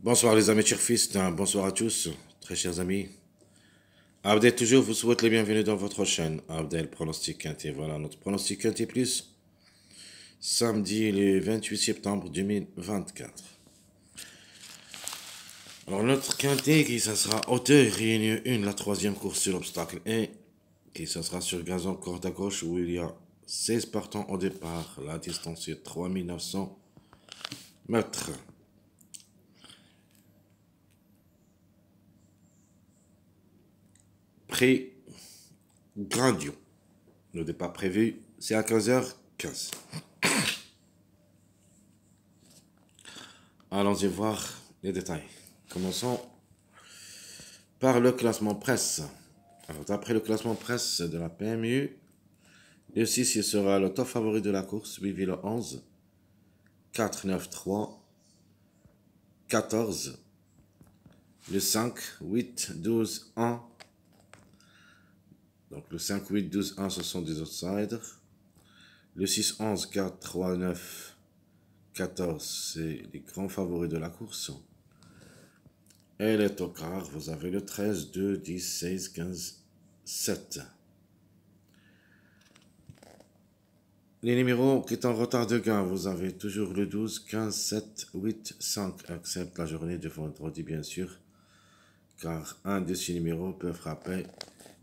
Bonsoir les amis turfistes, bonsoir à tous, très chers amis. Abdel toujours vous souhaite les bienvenus dans votre chaîne. Abdel Pronostic Quintet, voilà notre pronostic Quintet Plus. Samedi le 28 septembre 2024. Alors notre Quintet qui ça sera hauteur réunion 1, la troisième course sur l'obstacle 1, qui ça sera sur gazon corde à gauche où il y a 16 partants au départ. La distance est 3900 mètres. Prix Grandio. Le départ prévu, c'est à 15h15. Allons-y voir les détails. Commençons par le classement presse. Alors, d'après le classement presse de la PMU, le 6 il sera le top favori de la course, suivi le 11, 4, 9, 3, 14, le 5, 8, 12, 1. Donc le 5, 8, 12, 1, ce sont des outsiders. Le 6, 11, 4, 3, 9, 14, c'est les grands favoris de la course. Et les tocards, vous avez le 13, 2, 10, 16, 15, 7. Les numéros qui sont en retard de gain, vous avez toujours le 12, 15, 7, 8, 5, excepte la journée de vendredi bien sûr, car un de ces numéros peut frapper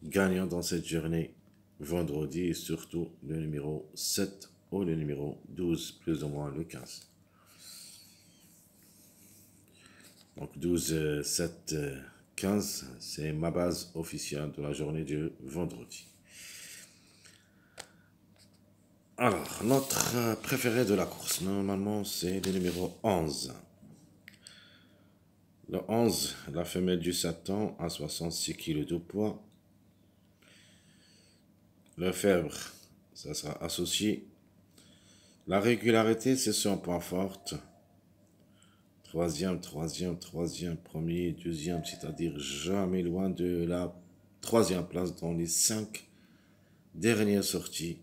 gagnant dans cette journée vendredi et surtout le numéro 7 ou le numéro 12, plus ou moins le 15. Donc 12, 7, 15, c'est ma base officielle de la journée de vendredi. Alors, notre préféré de la course, normalement, c'est le numéro 11. Le 11, la femelle du Satan, à 66 kg de poids. Le Fèvre, ça sera associé. La régularité, c'est son point fort. Troisième, premier, deuxième, c'est-à-dire jamais loin de la troisième place dans les 5 dernières sorties.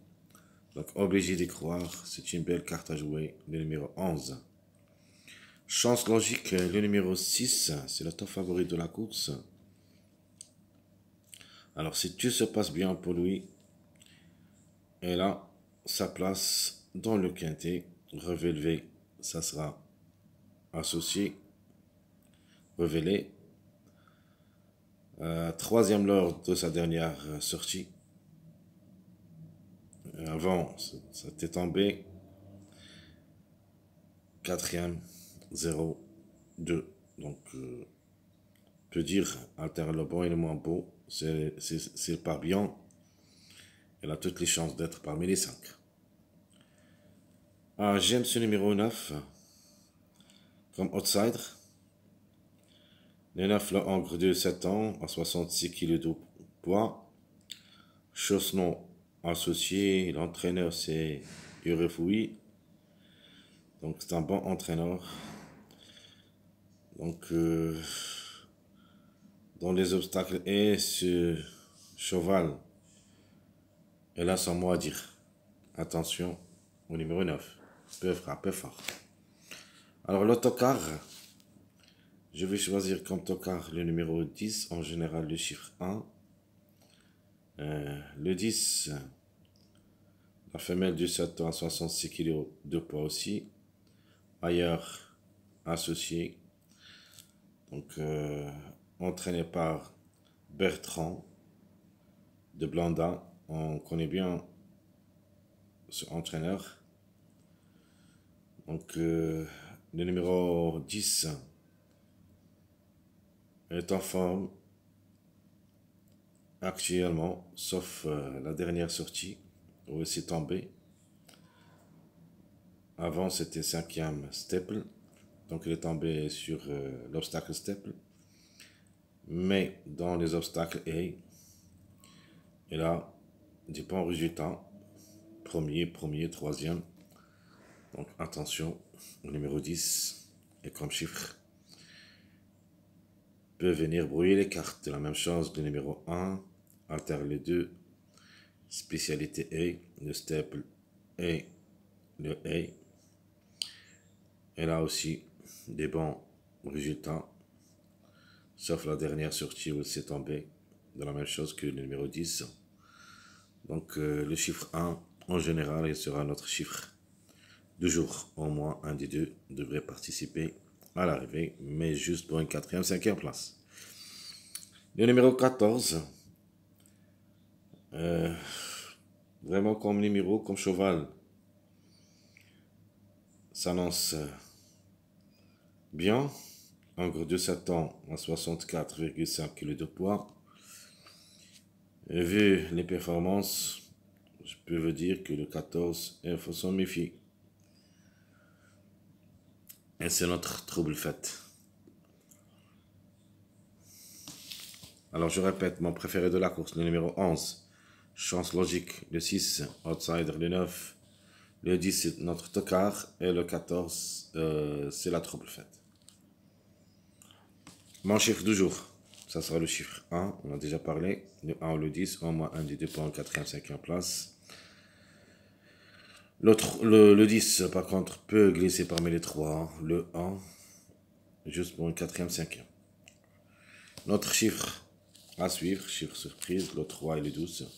Donc, obligé d'y croire, c'est une belle carte à jouer, le numéro 11. Chance logique, le numéro 6, c'est le top favori de la course. Alors, si tout se passe bien pour lui, et là, sa place dans le quintet, révélé, ça sera associé, révélé. Troisième lors de sa dernière sortie. Avant, ça était tombé. Quatrième, 0, 2. Donc, peut dire, alterne le bon et le moins beau. C'est pas bien. Elle a toutes les chances d'être parmi les 5. J'aime ce numéro 9 comme outsider. Le 9, le Hongre de 7 ans, à 66 kg de poids. Chaussenon associé. L'entraîneur, c'est Urefoui. Donc, c'est un bon entraîneur. Donc, dans les obstacles, et ce cheval, elle a son mot à dire. Attention au numéro 9. Peut frapper fort. Alors, l'autocar, je vais choisir comme tocard le numéro 10, en général le chiffre 1. Le 10, la femelle du 7 ans à 66 kg de poids aussi. Ailleurs, associé. Donc, entraîné par Bertrand de Blanda. On connaît bien ce entraîneur. Donc, le numéro 10 est en forme actuellement, sauf la dernière sortie où il s'est tombé. Avant, c'était 5e Staple, donc il est tombé sur l'obstacle Staple. Mais dans les obstacles A, il a des bons résultats. Premier, troisième. Donc attention, le numéro 10 et comme chiffre peut venir brouiller les cartes. La même chose, le numéro 1, alterne les deux. Spécialité A, le Staple et le A. Elle a aussi des bons résultat, sauf la dernière sortie où c'est tombé de la même chose que le numéro 10. Donc le chiffre 1, en général, il sera notre chiffre du jour. Au moins un des deux devrait participer à l'arrivée, mais juste pour une quatrième, cinquième place. Le numéro 14, vraiment comme numéro, comme cheval, s'annonce bien. En gros de 7 ans à 64,5 kg de poids. Et vu les performances, je peux vous dire que le 14, il faut s'en méfier. Et c'est notre trouble fait. Alors je répète, mon préféré de la course, le numéro 11, chance logique, le 6, outsider, le 9, le 10, c'est notre tocard, et le 14, c'est la trouble faite. Mon chiffre du jour, ça sera le chiffre 1, on a déjà parlé, le 1 ou le 10, au moins un des deux pour en 4e, 5e place. Le 10, par contre, peut glisser parmi les 3, le 1, juste pour une 4e, 5e. Notre chiffre à suivre, chiffre surprise, le 3 et le 12.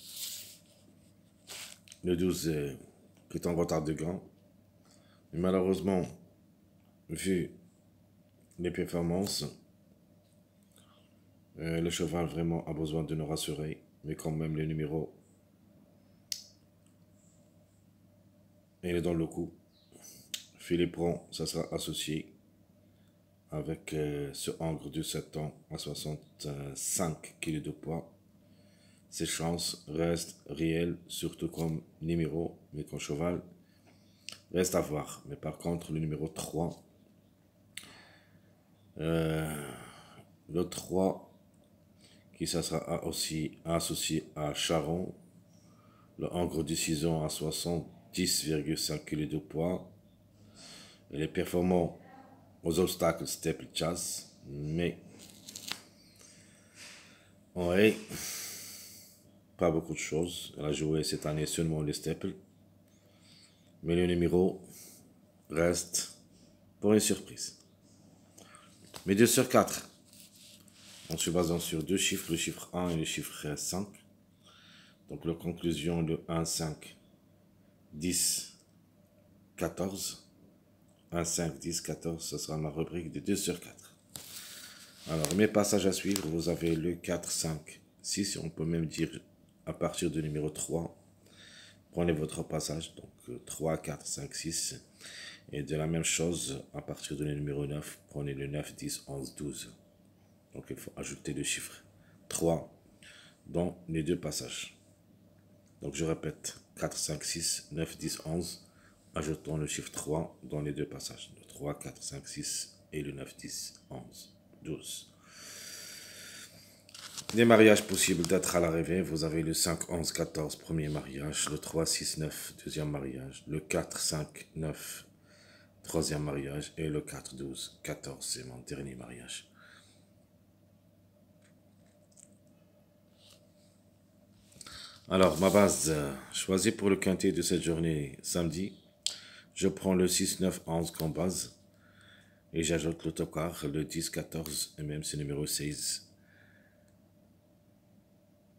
Le 12 est en retard de gain. Mais malheureusement, vu les performances, le cheval vraiment a besoin de nous rassurer. Mais quand même, le numéro, il est dans le coup. Philippe Ron, ça sera associé avec ce hongre de 7 ans à 65 kg de poids. Ses chances restent réelles, surtout comme numéro, mais comme cheval, reste à voir. Mais par contre, le numéro 3, le 3 qui ça sera aussi associé à Charon, le hongre de 6 ans à 70,5 kg de poids. Il est performant aux obstacles steeple chase, mais ouais, pas beaucoup de choses. Elle a joué cette année seulement les steeple, mais le numéro reste pour une surprise. Mais 2 sur 4, en se basant sur deux chiffres, le chiffre 1 et le chiffre 5. Donc la conclusion, le 1, 5, 10, 14. 1, 5, 10, 14, ce sera ma rubrique de 2 sur 4. Alors, mes passages à suivre, vous avez le 4, 5, 6, on peut même dire à partir du numéro 3. Prenez votre passage, donc 3, 4, 5, 6. Et de la même chose, à partir du numéro 9, prenez le 9, 10, 11, 12. Donc il faut ajouter le chiffre 3 dans les deux passages. Donc je répète, 4, 5, 6, 9, 10, 11. Ajoutons le chiffre 3 dans les deux passages. Le 3, 4, 5, 6 et le 9, 10, 11, 12. Des mariages possibles d'être à l'arrivée. Vous avez le 5, 11, 14, premier mariage. Le 3, 6, 9, deuxième mariage. Le 4, 5, 9, troisième mariage. Et le 4, 12, 14, c'est mon dernier mariage. Alors, ma base choisie pour le quintet de cette journée samedi. Je prends le 6, 9, 11 comme base. Et j'ajoute le tocard, le 10, 14 et même ce numéro 16.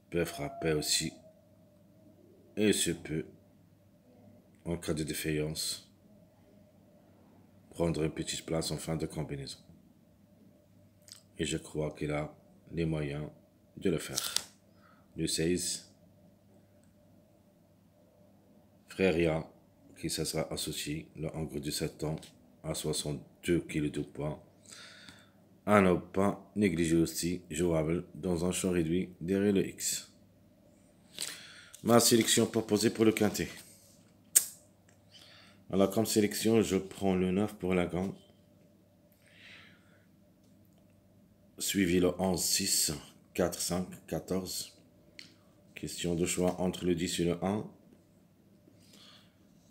Peut frapper aussi. Et se peut, en cas de défaillance, prendre une petite place en fin de combinaison. Et je crois qu'il a les moyens de le faire. Le 16. Fréria, qui se sera associé, le hongre de 7 ans à 62 kg de poids. Un ne pas négligé aussi, jouable dans un champ réduit derrière le X. Ma sélection proposée pour le quintet. Alors comme sélection, je prends le 9 pour la gagne. Suivi le 11, 6, 4, 5, 14. Question de choix entre le 10 et le 1.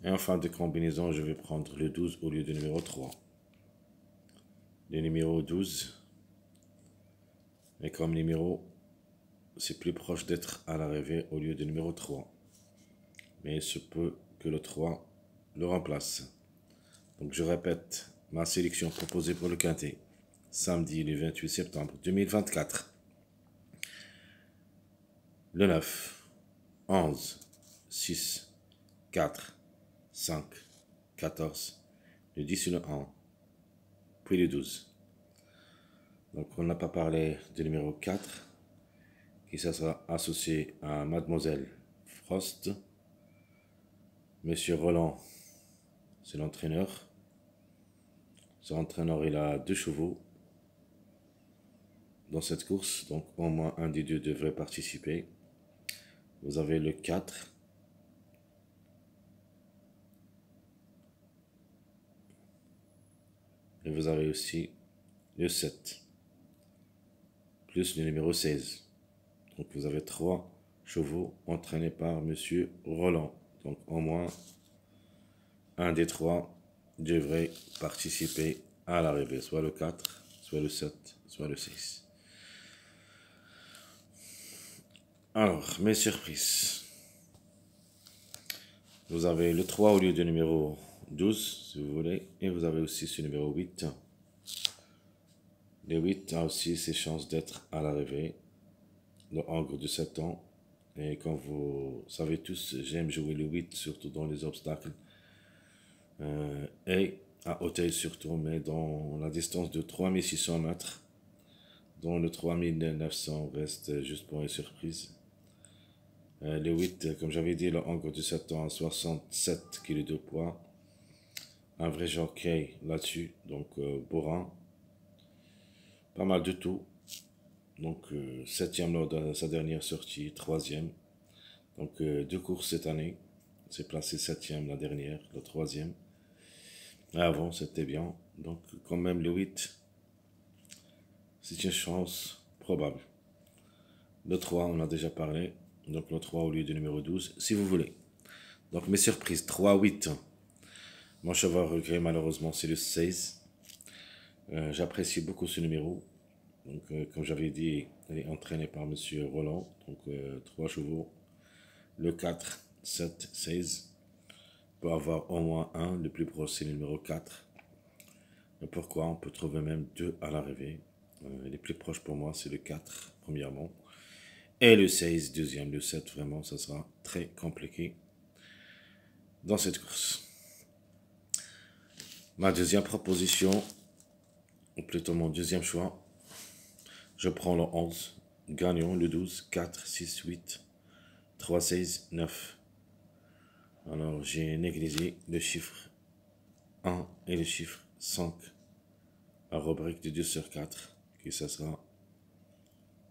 Et en fin de combinaison, je vais prendre le 12 au lieu du numéro 3. Le numéro 12. Et comme numéro, c'est plus proche d'être à l'arrivée au lieu du numéro 3. Mais il se peut que le 3 le remplace. Donc je répète ma sélection proposée pour le quintet. samedi le 28 septembre 2024. Le 9, 11, 6, 4, 5, 14, le 10 et le 1, puis le 12. Donc on n'a pas parlé du numéro 4, qui ça sera associé à Mademoiselle Frost. Monsieur Roland, c'est l'entraîneur. Son entraîneur, il a 2 chevaux dans cette course, donc au moins un des deux devrait participer. Vous avez le 4, et vous avez aussi le 7, plus le numéro 16. Donc vous avez 3 chevaux entraînés par Monsieur Roland. Donc au moins un des 3 devrait participer à l'arrivée, soit le 4, soit le 7, soit le 6. Alors, mes surprises. Vous avez le 3 au lieu du numéro 12, si vous voulez, et vous avez aussi ce numéro 8. Le 8 a aussi ses chances d'être à l'arrivée, le Angre de 7 ans. Et comme vous savez tous, j'aime jouer le 8, surtout dans les obstacles. Et à Auteuil surtout, mais dans la distance de 3600 mètres, dont le 3900 reste juste pour une surprise. Le 8, comme j'avais dit, le Angre de 7 ans à 67 kg de poids. Un vrai jockey là-dessus, donc Borin. Pas mal de tout. Donc 7e lors de sa dernière sortie, 3e. Donc 2 courses cette année. C'est placé 7e la dernière, la 3e. Avant c'était bien. Donc quand même le 8, c'est une chance probable. Le 3, on a déjà parlé. Donc le 3 au lieu du numéro 12, si vous voulez. Donc mes surprises, 3, 8. Mon cheval regret malheureusement c'est le 16. J'apprécie beaucoup ce numéro. Donc comme j'avais dit, il est entraîné par Monsieur Roland. Donc 3 chevaux. Le 4, 7, 16. Peut avoir au moins un. Le plus proche c'est le numéro 4. Et pourquoi? On peut trouver même 2 à l'arrivée. Les plus proches pour moi c'est le 4 premièrement. Et le 16 deuxième. Le 7 vraiment ça sera très compliqué dans cette course. Ma deuxième proposition, ou plutôt mon deuxième choix, je prends le 11, gagnant le 12, 4, 6, 8, 3, 16, 9. Alors j'ai négligé le chiffre 1 et le chiffre 5, la rubrique de 2 sur 4, qui ça sera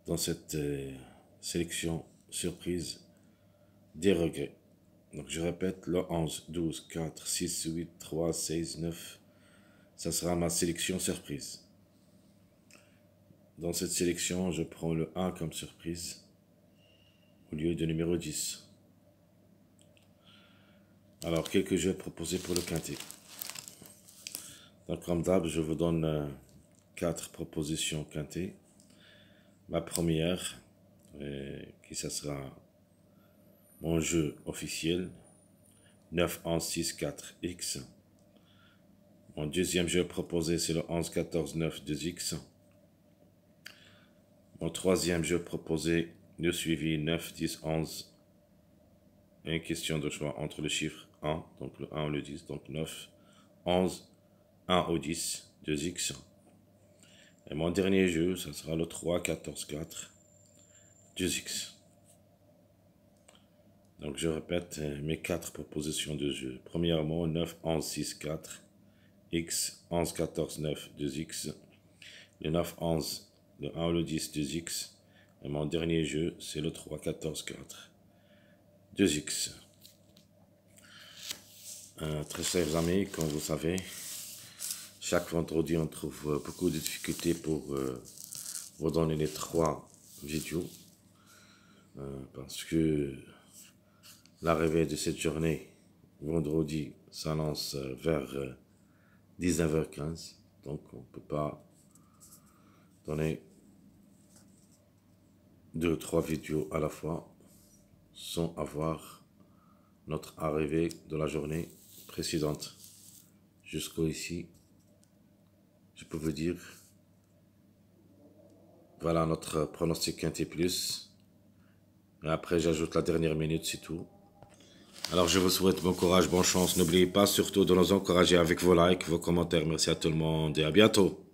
dans cette sélection surprise des regrets. Donc je répète, le 11, 12, 4, 6, 8, 3, 16, 9, ça sera ma sélection surprise. Dans cette sélection, je prends le 1 comme surprise au lieu du numéro 10. Alors, quelques jeux proposés pour le quintet. Donc, comme d'hab, je vous donne 4 propositions quintet. Ma première, qui ça sera mon jeu officiel, 9, 11, 6, 4, X. Mon deuxième jeu proposé, c'est le 11, 14, 9, 2X. Mon troisième jeu proposé, le suivi 9, 10, 11. Une question de choix entre le chiffre 1, donc le 1 ou le 10, donc 9, 11, 1 ou 10, 2X. Et mon dernier jeu, ça sera le 3, 14, 4, 2X. Donc je répète mes 4 propositions de jeu. Premièrement, 9, 11, 6, 4, X, 11, 14, 9, 2X. Le 9, 11, le 1 ou le 10, 2X. Et mon dernier jeu, c'est le 3, 14, 4, 2X. Très chers amis, comme vous savez, chaque vendredi on trouve beaucoup de difficultés pour vous donner les 3 vidéos. Parce que l'arrivée de cette journée, vendredi, s'annonce vers 19h15. Donc on ne peut pas donner 2 ou 3 vidéos à la fois sans avoir notre arrivée de la journée précédente. Jusqu'au ici, je peux vous dire, Voilà notre pronostic quinté plus. Et après, j'ajoute la dernière minute, c'est tout. Alors, je vous souhaite bon courage, bonne chance. N'oubliez pas surtout de nous encourager avec vos likes, vos commentaires. Merci à tout le monde et à bientôt.